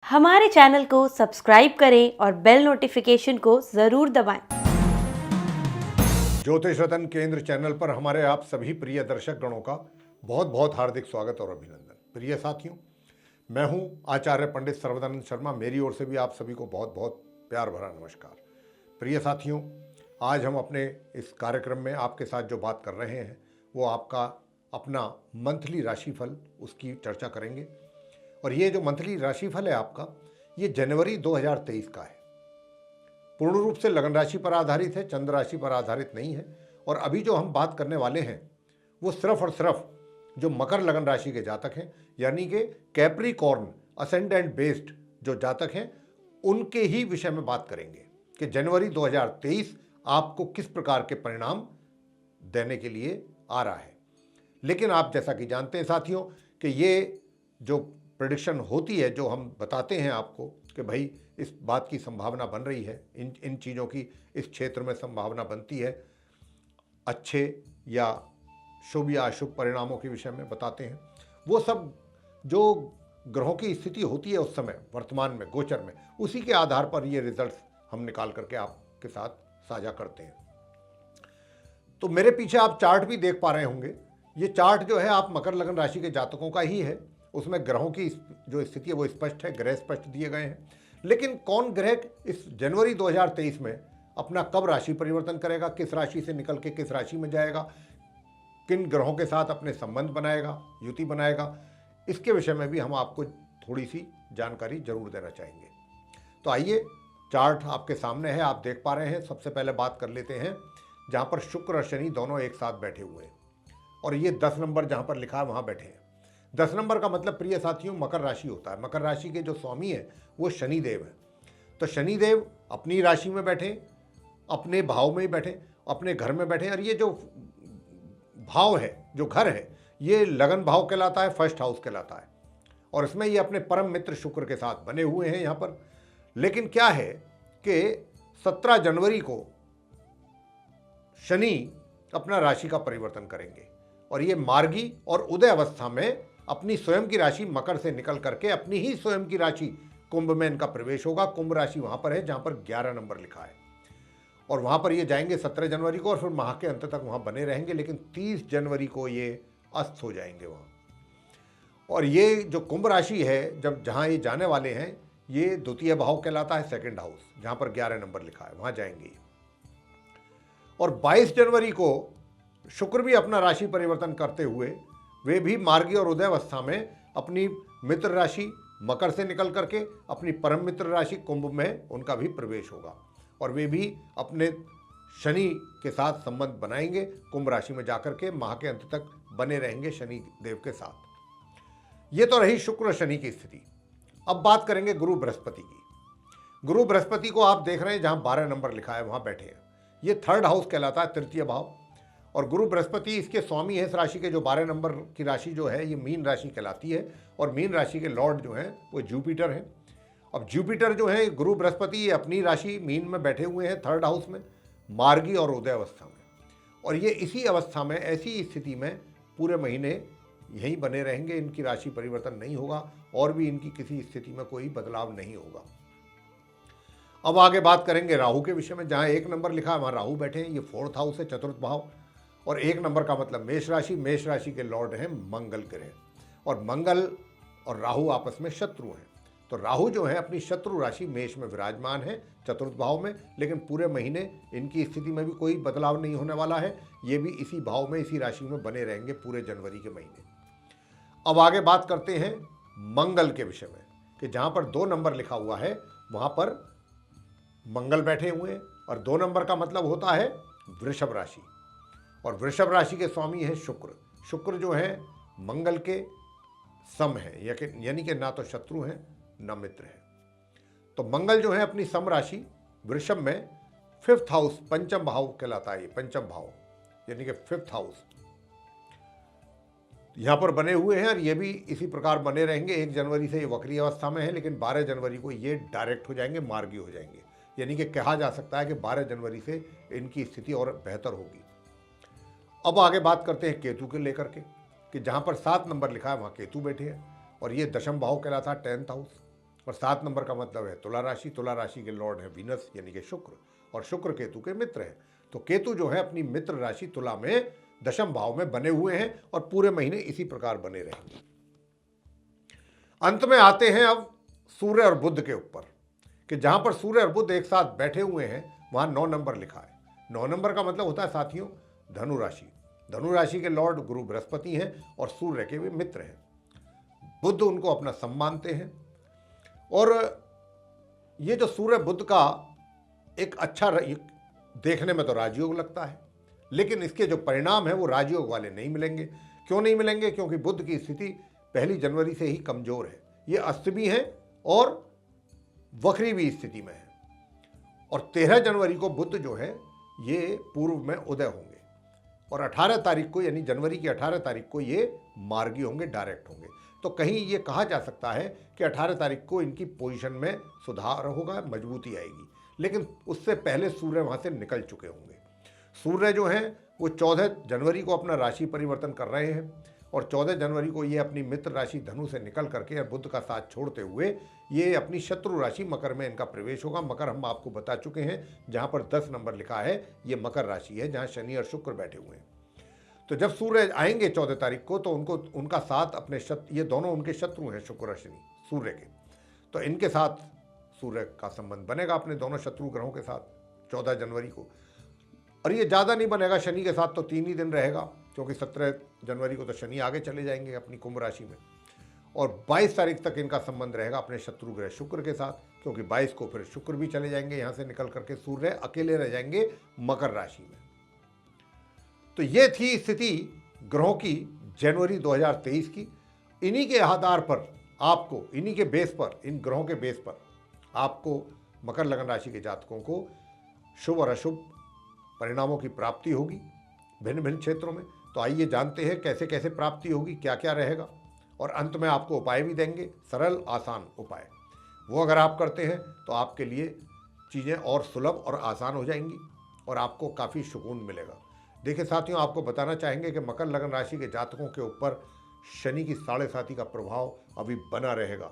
हमारे चैनल को सब्सक्राइब करें और बेल नोटिफिकेशन को ज़रूर दबाएं। ज्योतिष रतन केंद्र चैनल पर हमारे आप सभी प्रिय दर्शक गणों का बहुत बहुत हार्दिक स्वागत और अभिनंदन। प्रिय साथियों, मैं हूं आचार्य पंडित सर्वदानंद शर्मा। मेरी ओर से भी आप सभी को बहुत बहुत प्यार भरा नमस्कार। प्रिय साथियों, आज हम अपने इस कार्यक्रम में आपके साथ जो बात कर रहे हैं वो आपका अपना मंथली राशिफल, उसकी चर्चा करेंगे। और ये जो मंथली राशिफल है आपका, ये जनवरी 2023 का है। पूर्ण रूप से लगन राशि पर आधारित है, चंद्र राशि पर आधारित नहीं है। और अभी जो हम बात करने वाले हैं वो सिर्फ और सिर्फ जो मकर लगन राशि के जातक हैं, यानी कि कैप्रिकॉर्न असेंडेंट बेस्ड जो जातक हैं, उनके ही विषय में बात करेंगे कि जनवरी 2023 आपको किस प्रकार के परिणाम देने के लिए आ रहा है। लेकिन आप जैसा कि जानते हैं साथियों कि ये जो प्रेडिक्शन होती है, जो हम बताते हैं आपको कि भाई इस बात की संभावना बन रही है, इन चीज़ों की इस क्षेत्र में संभावना बनती है, अच्छे या शुभ या अशुभ परिणामों के विषय में बताते हैं। वो सब जो ग्रहों की स्थिति होती है उस समय वर्तमान में गोचर में, उसी के आधार पर ये रिजल्ट्स हम निकाल करके आपके साथ साझा करते हैं। तो मेरे पीछे आप चार्ट भी देख पा रहे होंगे। ये चार्ट जो है आप मकर लगन राशि के जातकों का ही है। उसमें ग्रहों की जो स्थिति है वो स्पष्ट है, ग्रह स्पष्ट दिए गए हैं। लेकिन कौन ग्रह इस जनवरी 2023 में अपना कब राशि परिवर्तन करेगा, किस राशि से निकल के किस राशि में जाएगा, किन ग्रहों के साथ अपने संबंध बनाएगा, युति बनाएगा, इसके विषय में भी हम आपको थोड़ी सी जानकारी जरूर देना चाहेंगे। तो आइए, चार्ट आपके सामने है, आप देख पा रहे हैं। सबसे पहले बात कर लेते हैं जहाँ पर शुक्र और शनि दोनों एक साथ बैठे हुए हैं, और ये 10 नंबर जहाँ पर लिखा है वहाँ बैठे हैं। 10 नंबर का मतलब प्रिय साथियों मकर राशि होता है। मकर राशि के जो स्वामी है वो शनिदेव है। तो शनिदेव अपनी राशि में बैठे, अपने भाव में ही बैठे, अपने घर में बैठे। और ये जो भाव है, जो घर है, ये लगन भाव कहलाता है, फर्स्ट हाउस कहलाता है। और इसमें ये अपने परम मित्र शुक्र के साथ बने हुए हैं यहाँ पर। लेकिन क्या है कि 17 जनवरी को शनि अपना राशि का परिवर्तन करेंगे, और ये मार्गी और उदय अवस्था में अपनी स्वयं की राशि मकर से निकल करके अपनी ही स्वयं की राशि कुंभ में इनका प्रवेश होगा। कुंभ राशि वहां पर है जहां पर 11 नंबर लिखा है, और वहां पर ये जाएंगे 17 जनवरी को, और फिर माह के अंत तक वहां बने रहेंगे। लेकिन 30 जनवरी को ये अस्त हो जाएंगे वहां। और ये जो कुंभ राशि है, जब जहां ये जाने वाले हैं, ये द्वितीय भाव कहलाता है, सेकेंड हाउस, जहां पर 11 नंबर लिखा है वहां जाएंगे। और 22 जनवरी को शुक्र भी अपना राशि परिवर्तन करते हुए वे भी मार्गी और उदय अवस्था में अपनी मित्र राशि मकर से निकल करके अपनी परम मित्र राशि कुंभ में उनका भी प्रवेश होगा, और वे भी अपने शनि के साथ संबंध बनाएंगे। कुंभ राशि में जाकर के माह के अंत तक बने रहेंगे शनि देव के साथ। ये तो रही शुक्र और शनि की स्थिति। अब बात करेंगे गुरु बृहस्पति की। गुरु बृहस्पति को आप देख रहे हैं जहां 12 नंबर लिखा है वहां बैठे हैं। ये थर्ड हाउस कहलाता है, तृतीय भाव। और गुरु बृहस्पति इसके स्वामी है। इस राशि के जो 12 नंबर की राशि जो है ये मीन राशि कहलाती है, और मीन राशि के लॉर्ड जो हैं वो जुपिटर हैं। अब जुपिटर जो है गुरु बृहस्पति, ये अपनी राशि मीन में बैठे हुए हैं, थर्ड हाउस में, मार्गी और उदय अवस्था में। और ये इसी अवस्था में, ऐसी स्थिति में पूरे महीने यहीं बने रहेंगे। इनकी राशि परिवर्तन नहीं होगा, और भी इनकी किसी स्थिति में कोई बदलाव नहीं होगा। अब आगे बात करेंगे राहु के विषय में। जहाँ 1 नंबर लिखा है वहाँ राहु बैठे हैं। ये फोर्थ हाउस है, चतुर्थ भाव। और 1 नंबर का मतलब मेष राशि। मेष राशि के लॉर्ड हैं मंगल ग्रह, और मंगल और राहु आपस में शत्रु हैं। तो राहु जो है अपनी शत्रु राशि मेष में विराजमान है, चतुर्थ भाव में। लेकिन पूरे महीने इनकी स्थिति में भी कोई बदलाव नहीं होने वाला है। ये भी इसी भाव में, इसी राशि में बने रहेंगे पूरे जनवरी के महीने। अब आगे बात करते हैं मंगल के विषय में, कि जहाँ पर 2 नंबर लिखा हुआ है वहाँ पर मंगल बैठे हुए हैं। और 2 नंबर का मतलब होता है वृषभ राशि, और वृषभ राशि के स्वामी है शुक्र। शुक्र जो है मंगल के सम है, यानी कि ना तो शत्रु हैं ना मित्र हैं। तो मंगल जो है अपनी सम राशि वृषभ में 5th हाउस, पंचम भाव कहलाता है, ये पंचम भाव यानी कि 5th हाउस यहाँ पर बने हुए हैं। और ये भी इसी प्रकार बने रहेंगे। 1 जनवरी से ये वक्री अवस्था में है, लेकिन 12 जनवरी को ये डायरेक्ट हो जाएंगे, मार्गी हो जाएंगे। यानी कि कहा जा सकता है कि 12 जनवरी से इनकी स्थिति और बेहतर होगी। अब आगे बात करते हैं केतु के लेकर के, कि जहाँ पर 7 नंबर लिखा है वहाँ केतु बैठे हैं, और ये दशम भाव कहलाता है, 10th हाउस। और 7 नंबर का मतलब है तुला राशि। तुला राशि के लॉर्ड है वीनस यानी कि शुक्र, और शुक्र केतु के मित्र हैं। तो केतु जो है अपनी मित्र राशि तुला में दशम भाव में बने हुए हैं और पूरे महीने इसी प्रकार बने रहेंगे। अंत में आते हैं अब सूर्य और बुध के ऊपर, कि जहां पर सूर्य और बुध एक साथ बैठे हुए हैं वहां 9 नंबर लिखा है। 9 नंबर का मतलब होता है साथियों धनु राशि। धनु राशि के लॉर्ड गुरु बृहस्पति हैं और सूर्य के भी मित्र हैं। बुध उनको अपना सम मानते हैं, और ये जो सूर्य बुध का एक अच्छा देखने में तो राजयोग लगता है, लेकिन इसके जो परिणाम है वो राजयोग वाले नहीं मिलेंगे। क्यों नहीं मिलेंगे? क्योंकि बुध की स्थिति 1 जनवरी से ही कमजोर है। ये अस्त भी है और वक्री भी स्थिति में है, और 13 जनवरी को बुध जो है ये पूर्व में उदय होंगे, और 18 तारीख को यानी जनवरी की 18 तारीख को ये मार्गी होंगे, डायरेक्ट होंगे। तो कहीं ये कहा जा सकता है कि 18 तारीख को इनकी पोजीशन में सुधार होगा, मजबूती आएगी, लेकिन उससे पहले सूर्य वहाँ से निकल चुके होंगे। सूर्य जो हैं वो 14 जनवरी को अपना राशि परिवर्तन कर रहे हैं, और 14 जनवरी को ये अपनी मित्र राशि धनु से निकल करके बुध का साथ छोड़ते हुए ये अपनी शत्रु राशि मकर में इनका प्रवेश होगा। मकर हम आपको बता चुके हैं, जहाँ पर 10 नंबर लिखा है ये मकर राशि है, जहाँ शनि और शुक्र बैठे हुए हैं। तो जब सूर्य आएंगे 14 तारीख को तो उनका साथ अपने ये दोनों उनके शत्रु हैं, शुक्र और शनि सूर्य के, तो इनके साथ सूर्य का संबंध बनेगा अपने दोनों शत्रु ग्रहों के साथ 14 जनवरी को। और ये ज़्यादा नहीं बनेगा, शनि के साथ तो 3 ही दिन रहेगा, क्योंकि 17 जनवरी को तो शनि आगे चले जाएंगे अपनी कुंभ राशि में, और 22 तारीख तक इनका संबंध रहेगा अपने शत्रु ग्रह शुक्र के साथ, क्योंकि 22 को फिर शुक्र भी चले जाएंगे यहाँ से निकल करके, सूर्य अकेले रह जाएंगे मकर राशि में। तो ये थी स्थिति ग्रहों की जनवरी 2023 की। इन्हीं के आधार पर आपको, इन्हीं के बेस पर, इन ग्रहों के बेस पर आपको मकर लगन राशि के जातकों को शुभ और अशुभ परिणामों की प्राप्ति होगी भिन्न भिन्न क्षेत्रों में। तो आइए जानते हैं कैसे कैसे प्राप्ति होगी, क्या क्या रहेगा, और अंत में आपको उपाय भी देंगे, सरल आसान उपाय। वो अगर आप करते हैं तो आपके लिए चीज़ें और सुलभ और आसान हो जाएंगी और आपको काफ़ी सुकून मिलेगा। देखिए साथियों, आपको बताना चाहेंगे कि मकर लगन राशि के जातकों के ऊपर शनि की 7.5 का प्रभाव अभी बना रहेगा,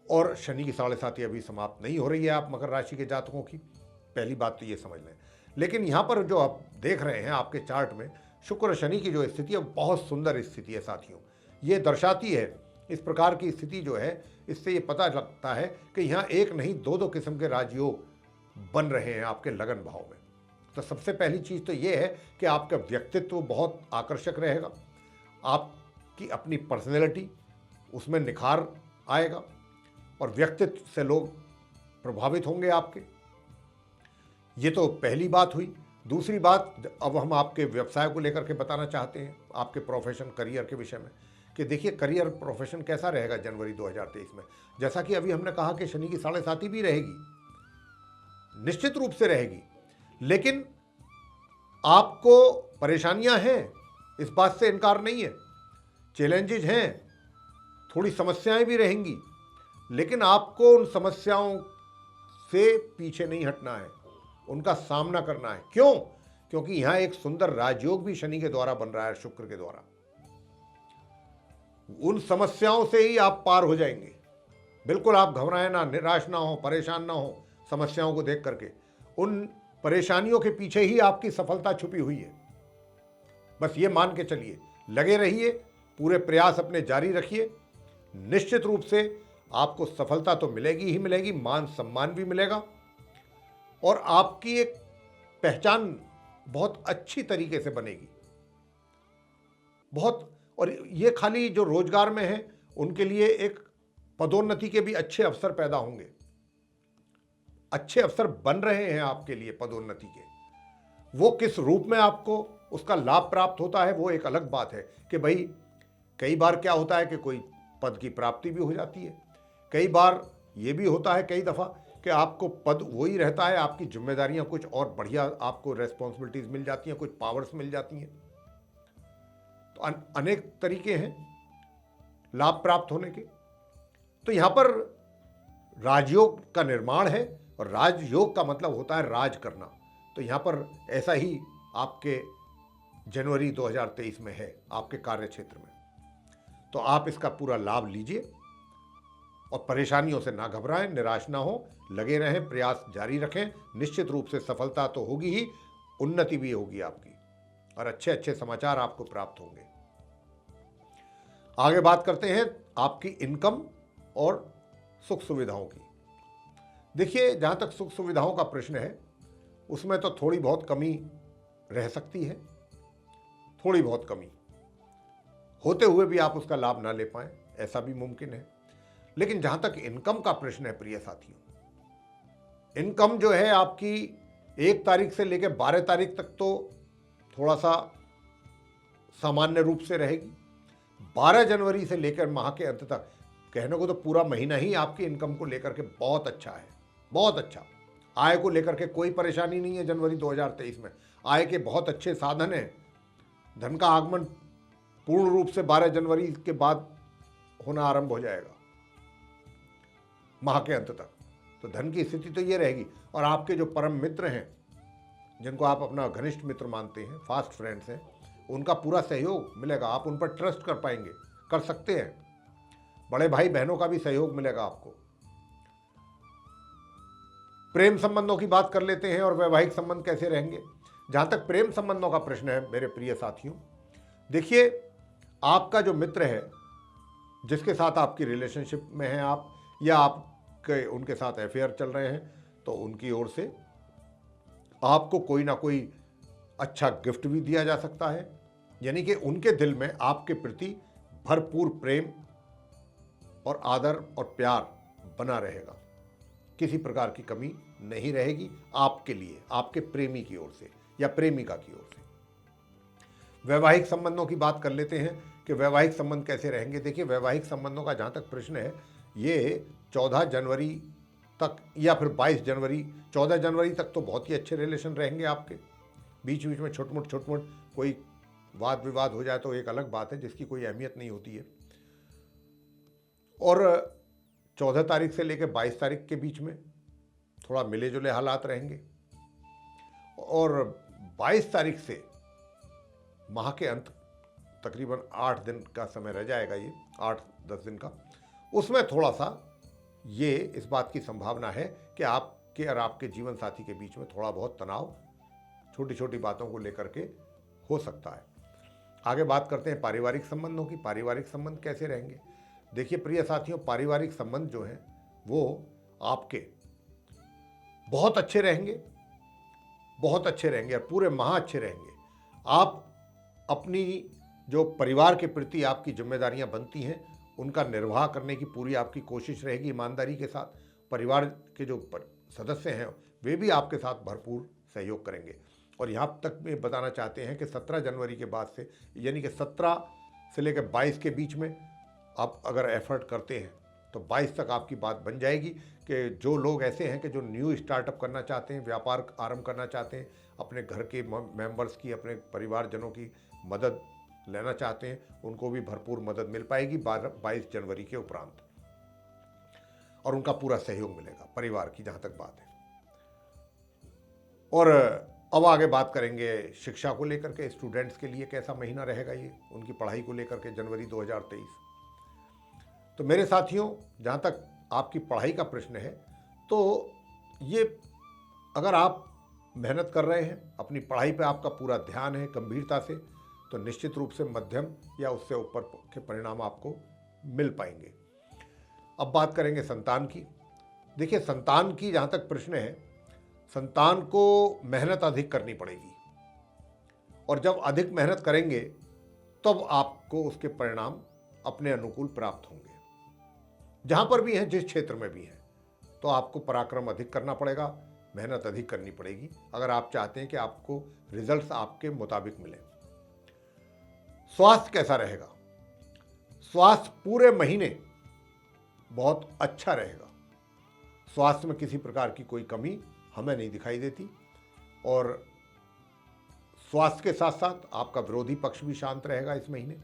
और शनि की 7.5 अभी समाप्त नहीं हो रही है आप मकर राशि के जातकों की। पहली बात तो ये समझ लें। लेकिन यहाँ पर जो आप देख रहे हैं आपके चार्ट में शुक्र और शनि की जो स्थिति है बहुत सुंदर स्थिति है साथियों। ये दर्शाती है, इस प्रकार की स्थिति जो है इससे ये पता लगता है कि यहाँ एक नहीं 2-2 किस्म के राजयोग बन रहे हैं आपके लगन भाव में। तो सबसे पहली चीज़ तो ये है कि आपका व्यक्तित्व बहुत आकर्षक रहेगा, आपकी अपनी पर्सनैलिटी उसमें निखार आएगा, और व्यक्तित्व से लोग प्रभावित होंगे आपके। ये तो पहली बात हुई। दूसरी बात, अब हम आपके व्यवसाय को लेकर के बताना चाहते हैं, आपके प्रोफेशन करियर के विषय में, कि देखिए करियर प्रोफेशन कैसा रहेगा जनवरी 2023 में। जैसा कि अभी हमने कहा कि शनि की 7.5 भी रहेगी, निश्चित रूप से रहेगी, लेकिन आपको परेशानियां हैं, इस बात से इनकार नहीं है, चैलेंजेज हैं, थोड़ी समस्याएं भी रहेंगी, लेकिन आपको उन समस्याओं से पीछे नहीं हटना है, उनका सामना करना है। क्यों? क्योंकि यहां एक सुंदर राजयोग भी शनि के द्वारा बन रहा है, शुक्र के द्वारा। उन समस्याओं से ही आप पार हो जाएंगे। बिल्कुल आप घबराएं ना, निराश ना हो, परेशान ना हो समस्याओं को देख करके। उन परेशानियों के पीछे ही आपकी सफलता छुपी हुई है। बस ये मान के चलिए, लगे रहिए, पूरे प्रयास अपने जारी रखिए, निश्चित रूप से आपको सफलता तो मिलेगी ही मिलेगी, मान सम्मान भी मिलेगा, और आपकी एक पहचान बहुत अच्छी तरीके से बनेगी बहुत। और ये खाली जो रोजगार में है उनके लिए एक पदोन्नति के भी अच्छे अवसर पैदा होंगे, अच्छे अवसर बन रहे हैं आपके लिए पदोन्नति के। वो किस रूप में आपको उसका लाभ प्राप्त होता है वो एक अलग बात है, कि भाई कई बार क्या होता है कि कोई पद की प्राप्ति भी हो जाती है, कई बार ये भी होता है कई दफ़ा कि आपको पद वही रहता है, आपकी जिम्मेदारियां कुछ और बढ़िया, आपको रेस्पॉन्सिबिलिटीज मिल जाती हैं, कुछ पावर्स मिल जाती हैं। तो अनेक तरीके हैं लाभ प्राप्त होने के। तो यहाँ पर राजयोग का निर्माण है, और राजयोग का मतलब होता है राज करना। तो यहाँ पर ऐसा ही आपके जनवरी 2023 में है आपके कार्य क्षेत्र में। तो आप इसका पूरा लाभ लीजिए, और परेशानियों से ना घबराएं, निराश ना हो, लगे रहें, प्रयास जारी रखें। निश्चित रूप से सफलता तो होगी ही, उन्नति भी होगी आपकी और अच्छे अच्छे समाचार आपको प्राप्त होंगे। आगे बात करते हैं आपकी इनकम और सुख सुविधाओं की। देखिए, जहां तक सुख सुविधाओं का प्रश्न है उसमें तो थोड़ी बहुत कमी रह सकती है, थोड़ी बहुत कमी होते हुए भी आप उसका लाभ ना ले पाएं, ऐसा भी मुमकिन है। लेकिन जहां तक इनकम का प्रश्न है प्रिय साथियों, इनकम जो है आपकी 1 तारीख से लेकर 12 तारीख तक तो थोड़ा सा सामान्य रूप से रहेगी। 12 जनवरी से लेकर माह के अंत तक, कहने को तो पूरा महीना ही आपकी इनकम को लेकर के बहुत अच्छा है, बहुत अच्छा। आय को लेकर के कोई परेशानी नहीं है। जनवरी 2023 में आय के बहुत अच्छे साधन हैं। धन का आगमन पूर्ण रूप से 12 जनवरी के बाद होना आरंभ हो जाएगा माह के अंत तक। तो धन की स्थिति तो ये रहेगी। और आपके जो परम मित्र हैं, जिनको आप अपना घनिष्ठ मित्र मानते हैं, फास्ट फ्रेंड्स हैं, उनका पूरा सहयोग मिलेगा। आप उन पर ट्रस्ट कर पाएंगे, कर सकते हैं। बड़े भाई बहनों का भी सहयोग मिलेगा आपको। प्रेम संबंधों की बात कर लेते हैं और वैवाहिक संबंध कैसे रहेंगे। जहां तक प्रेम संबंधों का प्रश्न है मेरे प्रिय साथियों, देखिए, आपका जो मित्र है, जिसके साथ आपकी रिलेशनशिप में है आप, या आपके उनके साथ अफेयर चल रहे हैं, तो उनकी ओर से आपको कोई ना कोई अच्छा गिफ्ट भी दिया जा सकता है। यानी कि उनके दिल में आपके प्रति भरपूर प्रेम और आदर और प्यार बना रहेगा। किसी प्रकार की कमी नहीं रहेगी आपके लिए, आपके प्रेमी की ओर से या प्रेमिका की ओर से। वैवाहिक संबंधों की बात कर लेते हैं कि वैवाहिक संबंध कैसे रहेंगे। देखिए, वैवाहिक संबंधों का जहाँ तक प्रश्न है, ये 14 जनवरी तक या फिर 22 जनवरी, 14 जनवरी तक तो बहुत ही अच्छे रिलेशन रहेंगे आपके। बीच बीच में छोट-मोट कोई वाद विवाद हो जाए तो एक अलग बात है, जिसकी कोई अहमियत नहीं होती है। और 14 तारीख से लेकर 22 तारीख के बीच में थोड़ा मिले जुले हालात रहेंगे। और 22 तारीख से माह के अंत तकरीबन 8 दिन का समय रह जाएगा, ये 8-10 दिन का, उसमें थोड़ा सा ये इस बात की संभावना है कि आपके और आपके जीवन साथी के बीच में थोड़ा बहुत तनाव छोटी छोटी बातों को लेकर के हो सकता है। आगे बात करते हैं पारिवारिक संबंधों की। पारिवारिक संबंध कैसे रहेंगे। देखिए प्रिय साथियों, पारिवारिक संबंध जो हैं वो आपके बहुत अच्छे रहेंगे, बहुत अच्छे रहेंगे और पूरे माह अच्छे रहेंगे। आप अपनी जो परिवार के प्रति आपकी जिम्मेदारियां बनती हैं, उनका निर्वाह करने की पूरी आपकी कोशिश रहेगी ईमानदारी के साथ। परिवार के जो सदस्य हैं वे भी आपके साथ भरपूर सहयोग करेंगे। और यहाँ तक में बताना चाहते हैं कि 17 जनवरी के बाद से, यानी कि 17 से लेकर 22 के बीच में आप अगर एफर्ट करते हैं तो 22 तक आपकी बात बन जाएगी कि जो लोग ऐसे हैं कि जो न्यू स्टार्टअप करना चाहते हैं, व्यापार आरंभ करना चाहते हैं, अपने घर के मेंबर्स की, अपने परिवारजनों की मदद लेना चाहते हैं, उनको भी भरपूर मदद मिल पाएगी 22 जनवरी के उपरांत, और उनका पूरा सहयोग मिलेगा परिवार की जहाँ तक बात है। और अब आगे बात करेंगे शिक्षा को लेकर के। स्टूडेंट्स के लिए कैसा महीना रहेगा ये, उनकी पढ़ाई को लेकर के, जनवरी 2023। तो मेरे साथियों, जहाँ तक आपकी पढ़ाई का प्रश्न है, तो ये अगर आप मेहनत कर रहे हैं, अपनी पढ़ाई पे आपका पूरा ध्यान है गंभीरता से, तो निश्चित रूप से मध्यम या उससे ऊपर के परिणाम आपको मिल पाएंगे। अब बात करेंगे संतान की। देखिए, संतान की जहाँ तक प्रश्न है, संतान को मेहनत अधिक करनी पड़ेगी, और जब अधिक मेहनत करेंगे तब आपको उसके परिणाम अपने अनुकूल प्राप्त होंगे। जहाँ पर भी हैं, जिस क्षेत्र में भी हैं, तो आपको पराक्रम अधिक करना पड़ेगा, मेहनत अधिक करनी पड़ेगी अगर आप चाहते हैं कि आपको रिजल्ट्स आपके मुताबिक मिले। स्वास्थ्य कैसा रहेगा। स्वास्थ्य पूरे महीने बहुत अच्छा रहेगा। स्वास्थ्य में किसी प्रकार की कोई कमी हमें नहीं दिखाई देती, और स्वास्थ्य के साथ साथ आपका विरोधी पक्ष भी शांत रहेगा इस महीने।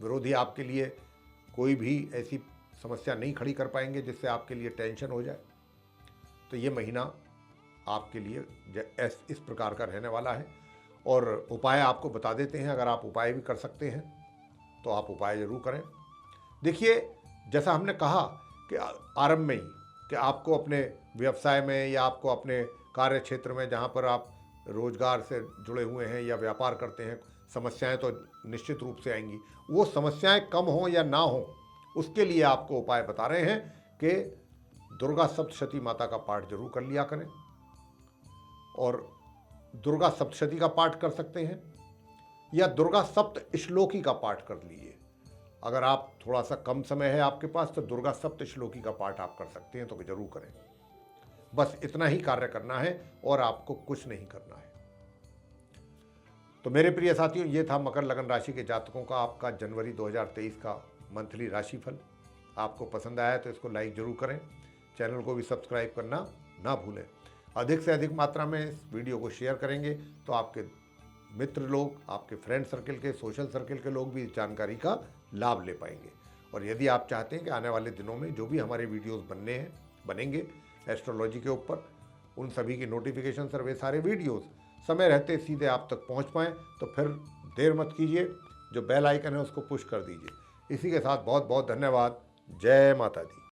विरोधी आपके लिए कोई भी ऐसी समस्या नहीं खड़ी कर पाएंगे जिससे आपके लिए टेंशन हो जाए। तो ये महीना आपके लिए इस प्रकार का रहने वाला है। और उपाय आपको बता देते हैं, अगर आप उपाय भी कर सकते हैं तो आप उपाय जरूर करें। देखिए, जैसा हमने कहा कि आरंभ में ही कि आपको अपने व्यवसाय में या आपको अपने कार्य क्षेत्र में जहाँ पर आप रोजगार से जुड़े हुए हैं या व्यापार करते हैं, समस्याएं तो निश्चित रूप से आएंगी। वो समस्याएं कम हों या ना हों, उसके लिए आपको उपाय बता रहे हैं कि दुर्गा सप्तशती माता का पाठ जरूर कर लिया करें, और दुर्गा सप्तशती का पाठ कर सकते हैं या दुर्गा सप्त श्लोकी का पाठ कर लीजिए। अगर आप थोड़ा सा कम समय है आपके पास तो दुर्गा सप्त श्लोकी का पाठ आप कर सकते हैं, तो जरूर करें। बस इतना ही कार्य करना है और आपको कुछ नहीं करना है। तो मेरे प्रिय साथियों, ये था मकर लगन राशि के जातकों का आपका जनवरी 2023 का मंथली राशिफल। आपको पसंद आया तो इसको लाइक जरूर करें, चैनल को भी सब्सक्राइब करना ना भूलें। अधिक से अधिक मात्रा में इस वीडियो को शेयर करेंगे तो आपके मित्र लोग, आपके फ्रेंड सर्किल के, सोशल सर्किल के लोग भी इस जानकारी का लाभ ले पाएंगे। और यदि आप चाहते हैं कि आने वाले दिनों में जो भी हमारे वीडियोस बनेंगे एस्ट्रोलॉजी के ऊपर, उन सभी की नोटिफिकेशन सर्वे सारे वीडियोस समय रहते सीधे आप तक पहुंच पाएँ, तो फिर देर मत कीजिए, जो बेल आइकन है उसको पुश कर दीजिए। इसी के साथ बहुत बहुत धन्यवाद। जय माता दी।